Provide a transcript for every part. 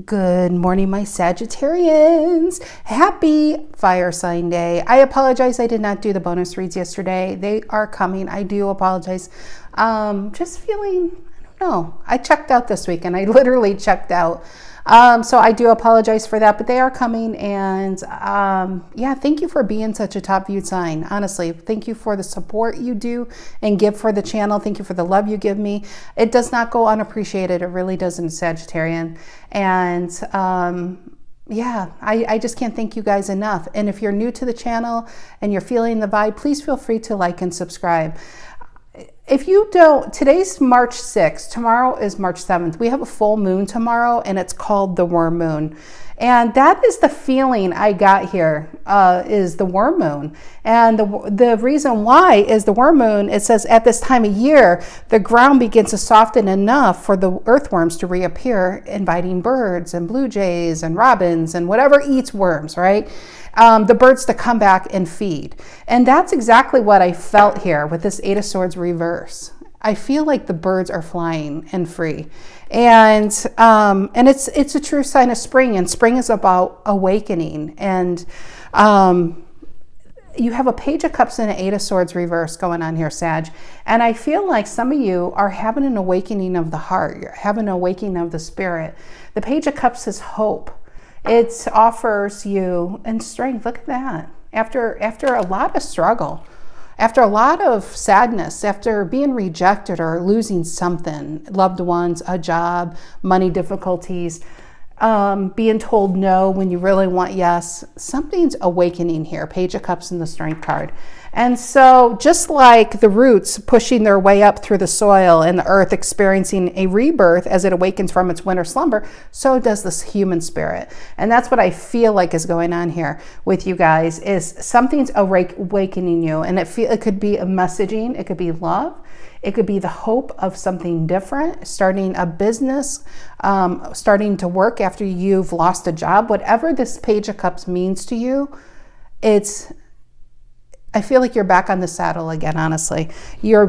Good morning, my Sagittarians. Happy fire sign day. I apologize I did not do the bonus reads yesterday. They are coming. I do apologize. Just feeling, I don't know. I checked out this weekend. I literally checked out. So I do apologize for that, but they are coming. And yeah, thank you for being such a top viewed sign. Honestly, thank you for the support you do and give for the channel. Thank you for the love you give me. It does not go unappreciated. It really doesn't, Sagittarian. And yeah, I just can't thank you guys enough. And if you're new to the channel and you're feeling the vibe, please feel free to like and subscribe. If you don't, today's March 6th, tomorrow is March 7th. We have a full moon tomorrow and it's called the worm moon. And that is the feeling I got here, is the worm moon. And the reason why is the worm moon, it says at this time of year, the ground begins to soften enough for the earthworms to reappear, inviting birds and blue jays and robins and whatever eats worms, right? The birds to come back and feed. And that's exactly what I felt here with this Eight of Swords reverse. I feel like the birds are flying and free. And it's a true sign of spring, and spring is about awakening. And you have a Page of Cups and an Eight of Swords reverse going on here, Sag. And I feel like some of you are having an awakening of the heart. You're having an awakening of the spirit. The Page of Cups is hope. It offers you and strength. Look at that. After a lot of struggle, after a lot of sadness, after being rejected or losing something, loved ones, a job, money difficulties, being told no when you really want yes, something's awakening here. Page of Cups and the Strength card. And so just like the roots pushing their way up through the soil and the earth experiencing a rebirth as it awakens from its winter slumber, so does this human spirit. And that's what I feel like is going on here with you guys, is something's awakening you. And it could be a messaging, it could be love, it could be the hope of something different, starting a business, starting to work after you've lost a job. Whatever this Page of Cups means to you, I feel like you're back on the saddle again, honestly. You're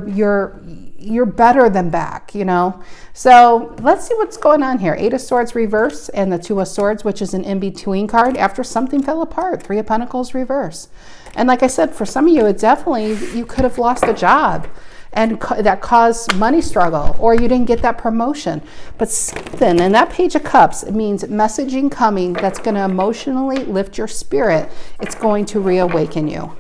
better than back, you know? So let's see what's going on here. Eight of Swords reverse and the Two of Swords, which is an in-between card after something fell apart. Three of Pentacles reverse. And like I said, for some of you, it definitely, you could have lost a job and that caused money struggle, or you didn't get that promotion. But something, and that Page of Cups, it means messaging coming that's going to emotionally lift your spirit. It's going to reawaken you.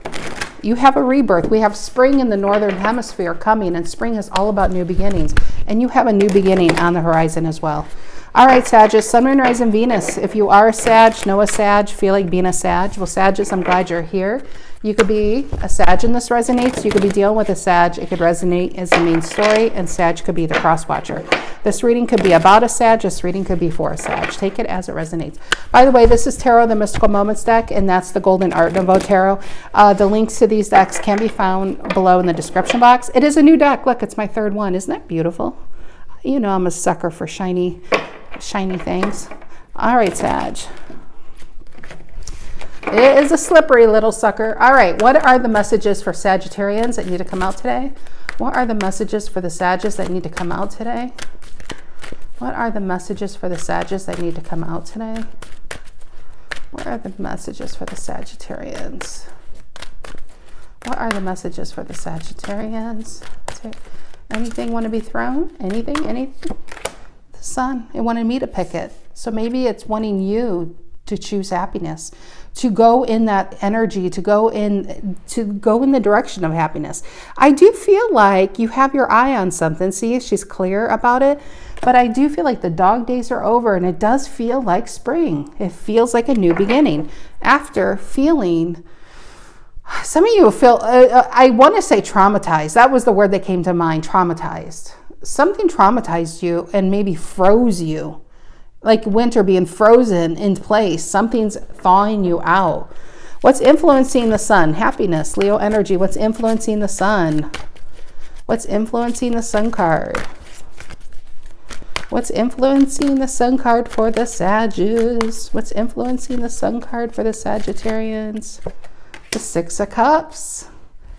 You have a rebirth. We have spring in the northern hemisphere coming, and spring is all about new beginnings. And you have a new beginning on the horizon as well. All right, Sagittarius, Sun, Moon, Rising, Venus. If you are a Sag, know a Sag, feel like being a Sag. Well, Sagittarius, I'm glad you're here. You could be a Sag and this resonates. You could be dealing with a Sag. It could resonate as the main story, and Sag could be the cross watcher. This reading could be about a Sag. This reading could be for a Sag. Take it as it resonates. By the way, this is Tarot, the Mystical Moments deck, and that's the Golden Art Nouveau Tarot. The links to these decks can be found below in the description box. It is a new deck. Look, it's my third one. Isn't that beautiful? You know I'm a sucker for shiny things. All right, Sag. It is a slippery little sucker. All right, what are the messages for Sagittarians that need to come out today? What are the messages for the Sages that need to come out today? What are the messages for the Sages that need to come out today? What are the messages for the Sagittarians? What are the messages for the Sagittarians? Anything want to be thrown? Anything? The Sun, it wanted me to pick it. So maybe it's wanting you to choose happiness, to go in that energy, to go in the direction of happiness. I do feel like you have your eye on something. See, she's clear about it. But I do feel like the dog days are over, and it does feel like spring. It feels like a new beginning after feeling, some of you feel, I want to say traumatized. That was the word that came to mind, traumatized. Something traumatized you and maybe froze you. Like winter being frozen in place. Something's thawing you out. What's influencing the Sun? Happiness, Leo energy. What's influencing the Sun? What's influencing the Sun card? What's influencing the Sun card for the Sages? What's influencing the Sun card for the Sagittarians? The Six of Cups.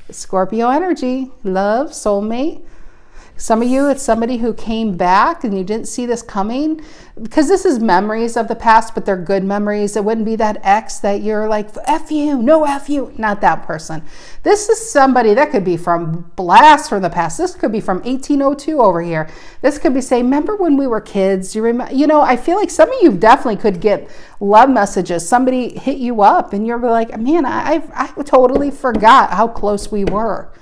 Scorpio energy. Love, soulmate. Some of you, it's somebody who came back and you didn't see this coming, because this is memories of the past, but they're good memories. It wouldn't be that ex that you're like, F you, no F you, not that person. This is somebody that could be from blast from the past. This could be from 1802 over here. This could be saying, remember when we were kids? You remember, you know, I feel like some of you definitely could get love messages. Somebody hit you up and you're like, man, I totally forgot how close we were.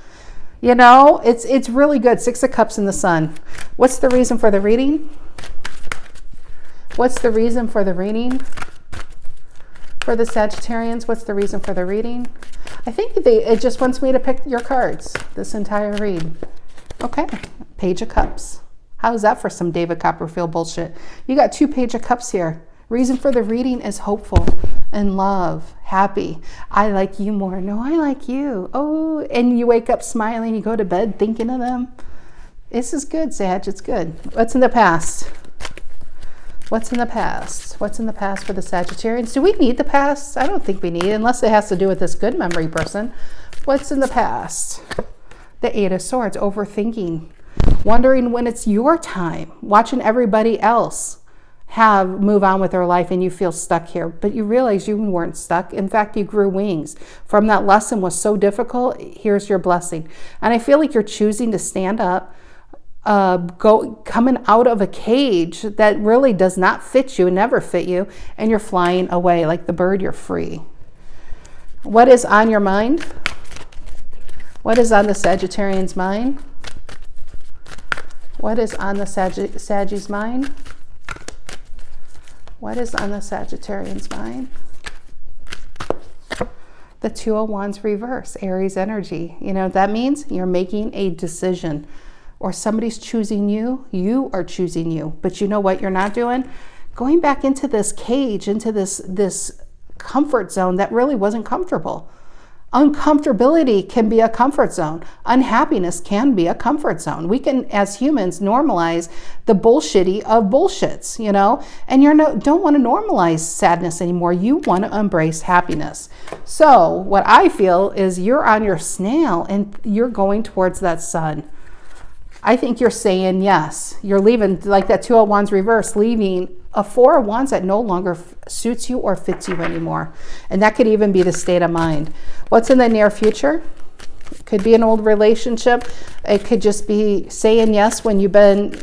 You know, it's really good. Six of Cups in the Sun. What's the reason for the reading? What's the reason for the reading? For the Sagittarians, what's the reason for the reading? I think it just wants me to pick your cards, this entire read. Okay, Page of Cups. How's that for some David Copperfield bullshit? You got 2 Page of Cups here. Reason for the reading is hopeful and love, happy. I like you more. No, I like you. Oh, and you wake up smiling. You go to bed thinking of them. This is good, Sag. It's good. What's in the past? What's in the past? What's in the past for the Sagittarians? Do we need the past? I don't think we need it, unless it has to do with this good memory person. What's in the past? The 8 of Swords, overthinking. Wondering when it's your time. Watching everybody else move on with their life and you feel stuck here, but you realize you weren't stuck. In fact, you grew wings from that lesson. Was so difficult. Here's your blessing. And I feel like you're choosing to stand up, coming out of a cage that really does not fit you, never fit you, and you're flying away like the bird. You're free. What is on your mind? What is on the Sagittarian's mind? What is on the Saggie's mind? What is on the Sagittarian's mind? The 2 of Wands reverse, Aries energy. You know what that means? You're making a decision, or somebody's choosing you. You are choosing you. But you know what you're not doing? Going back into this cage, into this comfort zone that really wasn't comfortable. Uncomfortability can be a comfort zone. Unhappiness can be a comfort zone. We can, as humans, normalize the bullshitty of bullshits, you know, and don't want to normalize sadness anymore. You want to embrace happiness. So what I feel is you're on your snail and you're going towards that sun. I think you're saying yes. You're leaving, like that 2 of Wands reverse, leaving a 4 of Wands that no longer suits you or fits you anymore. And that could even be the state of mind. What's in the near future? It could be an old relationship. It could just be saying yes when you've been,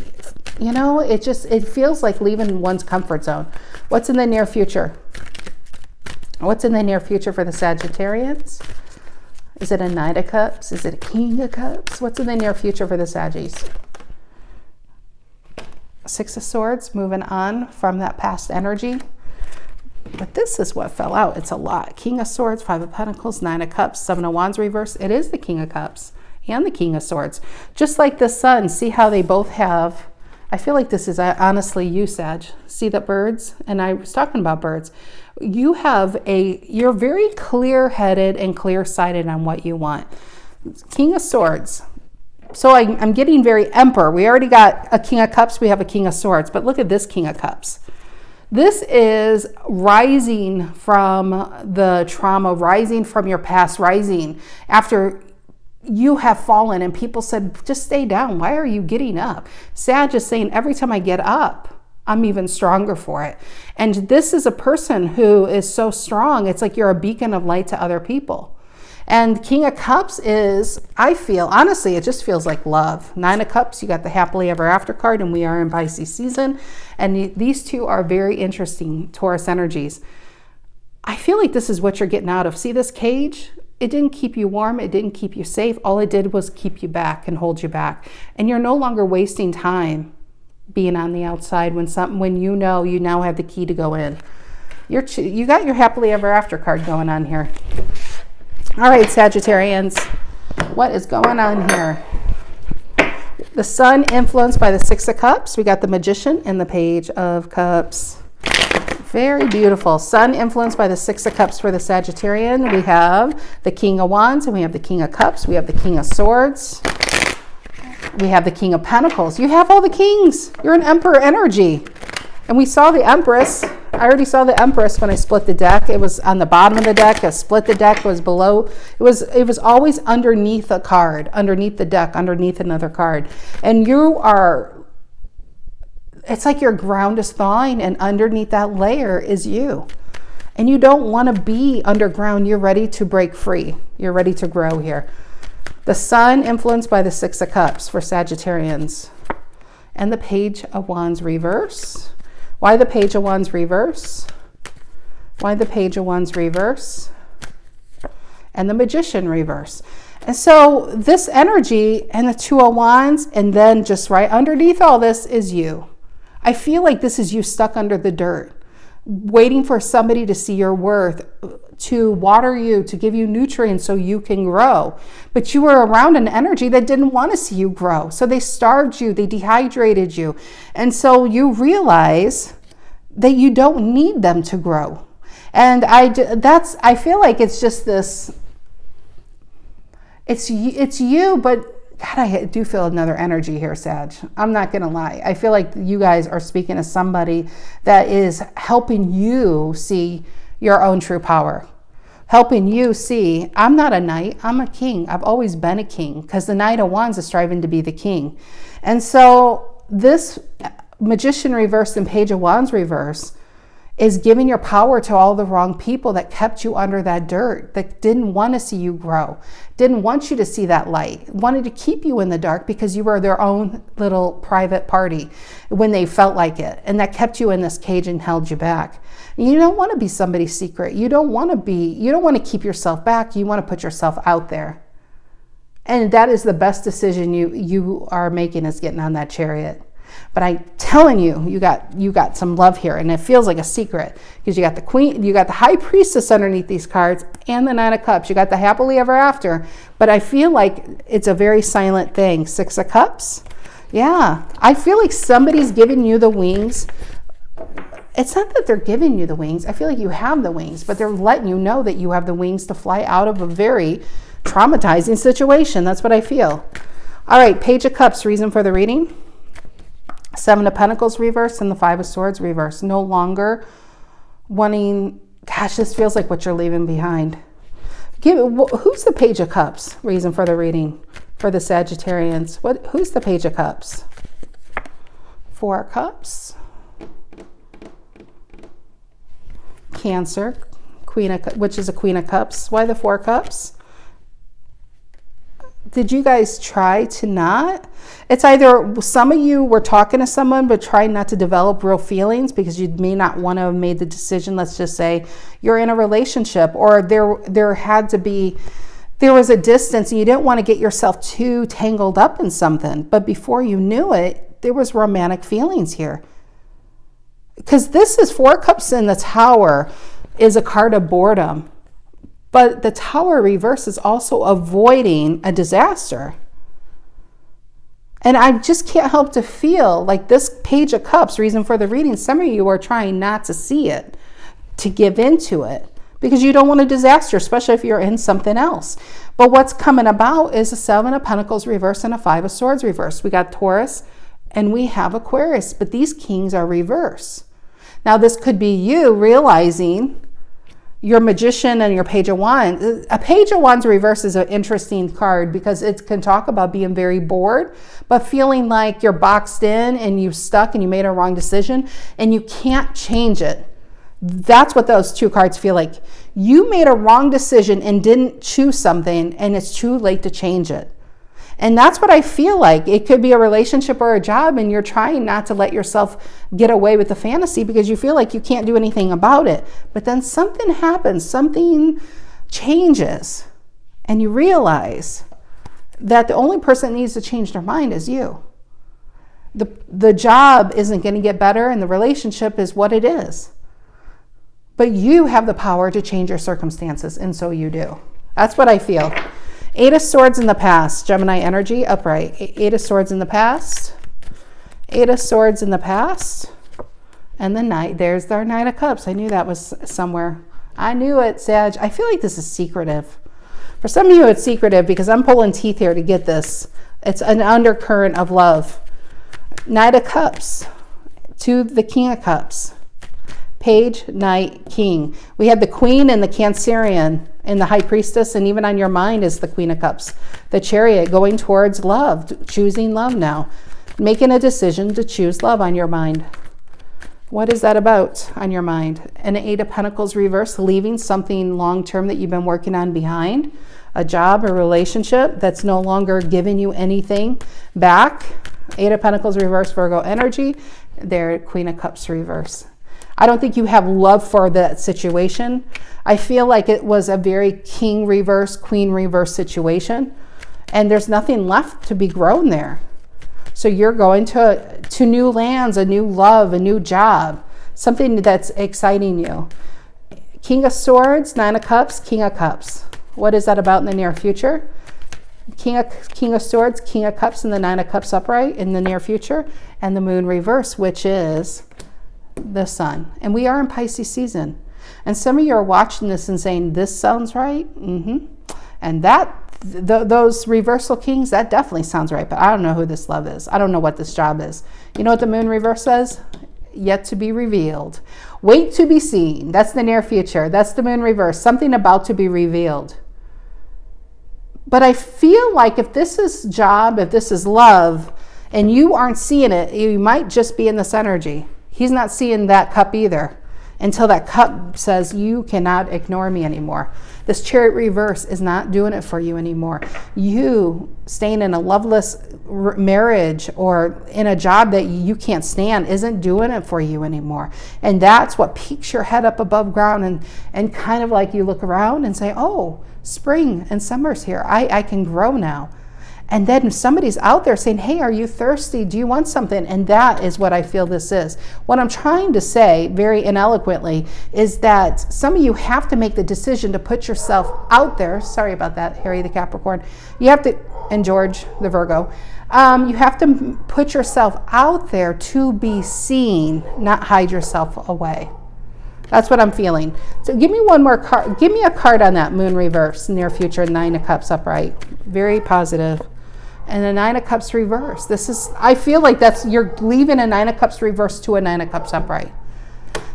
you know, it feels like leaving one's comfort zone. What's in the near future? What's in the near future for the Sagittarians? Is it a Knight of Cups? Is it a King of Cups? What's in the near future for the Saggies? 6 of Swords, moving on from that past energy. But this is what fell out. It's a lot. King of Swords, 5 of Pentacles, 9 of Cups, 7 of Wands reverse. It is the King of Cups and the King of Swords. Just like the Sun, see how they both have, I feel like this is honestly you, Sag. See the birds? And I was talking about birds. You're very clear-headed and clear-sighted on what you want. King of Swords. So I'm getting very Emperor. We already got a King of Cups. We have a King of Swords. But look at this King of Cups. This is rising from the trauma, rising from your past, rising after you have fallen and people said, just stay down. Why are you getting up? Sag is saying, every time I get up, I'm even stronger for it. And this is a person who is so strong. It's like you're a beacon of light to other people. And King of Cups is, I feel, honestly, it just feels like love. 9 of Cups, you got the happily ever after card, and we are in Pisces season. And these two are very interesting Taurus energies. I feel like this is what you're getting out of. See this cage? It didn't keep you warm. It didn't keep you safe. All it did was keep you back and hold you back. And you're no longer wasting time being on the outside when you know you now have the key to go in. You got your happily ever after card going on here. All right, Sagittarians, what is going on here? The Sun influenced by the 6 of Cups. We got the Magician and the Page of Cups. Very beautiful. Sun influenced by the 6 of Cups for the Sagittarian. We have the King of Wands and we have the King of Cups. We have the King of Swords. We have the King of Pentacles. You have all the kings. You're an Emperor energy. And we saw the Empress I already saw the Empress when I split the deck. It was on the bottom of the deck. I split the deck. It was below. It was always underneath a card, underneath the deck, underneath another card. And you are, it's like your ground is thawing, and underneath that layer is you. And you don't want to be underground. You're ready to break free. You're ready to grow here. The Sun influenced by the Six of Cups for Sagittarians. And the Page of Wands reverse. Why the Page of Wands reverse? Why the Page of Wands reverse? And the Magician reverse. And so this energy and the Two of Wands, and then just right underneath all this is you. I feel like this is you stuck under the dirt, waiting for somebody to see your worth, to water you, to give you nutrients so you can grow. But you were around an energy that didn't want to see you grow. So they starved you, they dehydrated you. And so you realize that you don't need them to grow. And I feel like it's just this, it's you, but God, I do feel another energy here, Sag. I'm not going to lie. I feel like you guys are speaking to somebody that is helping you see your own true power. Helping you see, I'm not a knight, I'm a king. I've always been a king, because the Knight of Wands is striving to be the king. And so this Magician reverse and Page of Wands reverse is giving your power to all the wrong people that kept you under that dirt, that didn't want to see you grow, didn't want you to see that light, wanted to keep you in the dark because you were their own little private party when they felt like it. And that kept you in this cage and held you back. You don't want to be somebody's secret. You don't want to keep yourself back. You want to put yourself out there. And that is the best decision you are making, is getting on that chariot. But I'm telling you, you got some love here, and it feels like a secret, because you got the Queen, you got the High Priestess underneath these cards, and the Nine of Cups. You got the happily ever after, but I feel like it's a very silent thing. Six of Cups, yeah. I feel like somebody's giving you the wings. It's not that they're giving you the wings. I feel like you have the wings, but they're letting you know that you have the wings to fly out of a very traumatizing situation. That's what I feel. All right, Page of Cups, reason for the reading. Seven of Pentacles reverse and the Five of Swords reverse. No longer wanting, gosh, this feels like what you're leaving behind. Who's the Page of Cups? Reason for the reading for the Sagittarians. Who's the Page of Cups? Four of Cups. Cancer, which is a Queen of Cups. Why the Four of Cups? Did you guys try to not? It's either some of you were talking to someone but trying not to develop real feelings because you may not want to have made the decision. Let's just say you're in a relationship, or there was a distance and you didn't want to get yourself too tangled up in something. But before you knew it, there was romantic feelings here. Because this is Four Cups in the Tower is a card of boredom. But the Tower reverse is also avoiding a disaster. And I just can't help to feel like this Page of Cups, reason for the reading, some of you are trying not to see it, to give into it, because you don't want a disaster, especially if you're in something else. But what's coming about is a Seven of Pentacles reverse and a Five of Swords reverse. We got Taurus and we have Aquarius, but these kings are reverse. Now this could be you realizing your Magician and your Page of Wands. A Page of Wands reverse is an interesting card because it can talk about being very bored, but feeling like you're boxed in and you're stuck and you made a wrong decision and you can't change it. That's what those two cards feel like. You made a wrong decision and didn't choose something, and it's too late to change it. And that's what I feel like. It could be a relationship or a job, and you're trying not to let yourself get away with the fantasy because you feel like you can't do anything about it. But then something happens, something changes, and you realize that the only person that needs to change their mind is you. The job isn't going to get better, and the relationship is what it is. But you have the power to change your circumstances, and so you do. That's what I feel. Eight of Swords in the past, Gemini energy, upright. Eight of Swords in the past. Eight of Swords in the past. And the Knight. There's our Knight of Cups. I knew that was somewhere. I knew it, Sag. I feel like this is secretive. For some of you, it's secretive because I'm pulling teeth here to get this. It's an undercurrent of love. Knight of Cups to the King of Cups. Page, Knight, King. We had the Queen and the Cancerian and the High Priestess, and even on your mind is the Queen of Cups. The Chariot, going towards love, choosing love now. Making a decision to choose love on your mind. What is that about on your mind? An Eight of Pentacles reverse, leaving something long-term that you've been working on behind. A job, a relationship that's no longer giving you anything back. Eight of Pentacles reverse, Virgo energy. There, Queen of Cups reverse. I don't think you have love for that situation. I feel like it was a very King reverse, Queen reverse situation. And there's nothing left to be grown there. So you're going to new lands, a new love, a new job, something that's exciting you. King of Swords, Nine of Cups, King of Cups. What is that about in the near future? King of Swords, King of Cups, and the Nine of Cups upright in the near future. And the Moon reverse, which is the Sun. And we are in Pisces season. And some of you are watching this and saying, this sounds right. And those reversal kings, that definitely sounds right, but I don't know who this love is. I don't know what this job is. You know what the Moon reverse says? Yet to be revealed. Wait to be seen. That's the near future. That's the Moon reverse. Something about to be revealed. But I feel like if this is job, if this is love, and you aren't seeing it, you might just be in this energy. He's not seeing that cup either. Until that cup says, you cannot ignore me anymore. This Chariot reverse is not doing it for you anymore. You staying in a loveless marriage or in a job that you can't stand isn't doing it for you anymore. And that's what peaks your head up above ground and kind of like you look around and say, oh, spring and summer's here. I can grow now. And then somebody's out there saying, hey, are you thirsty? Do you want something? And that is what I feel this is. What I'm trying to say very ineloquently is that some of you have to make the decision to put yourself out there. Sorry about that, Harry the Capricorn. You have to, and George the Virgo. You have to put yourself out there to be seen, not hide yourself away. That's what I'm feeling. So give me one more card. Give me a card on that Moon reverse, near future, Nine of Cups upright. Very positive. And a Nine of Cups reverse. This is, I feel like that's, you're leaving a Nine of Cups reverse to a Nine of Cups upright.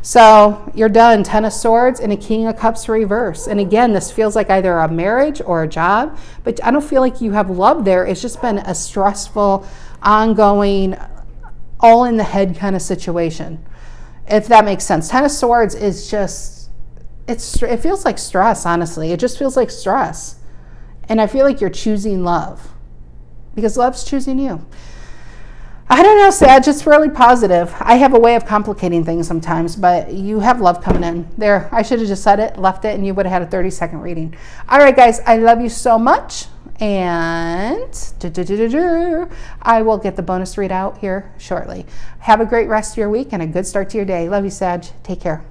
So you're done. Ten of Swords and a King of Cups reverse. And again, this feels like either a marriage or a job, but I don't feel like you have love there. It's just been a stressful, ongoing, all in the head kind of situation. If that makes sense. Ten of Swords is just, it feels like stress, honestly. It just feels like stress. And I feel like you're choosing love. Because love's choosing you. I don't know, Sag, it's really positive. I have a way of complicating things sometimes, but you have love coming in. There, I should have just said it, left it, and you would have had a 30-second reading. All right, guys, I love you so much. And I will get the bonus readout here shortly. Have a great rest of your week and a good start to your day. Love you, Sag. Take care.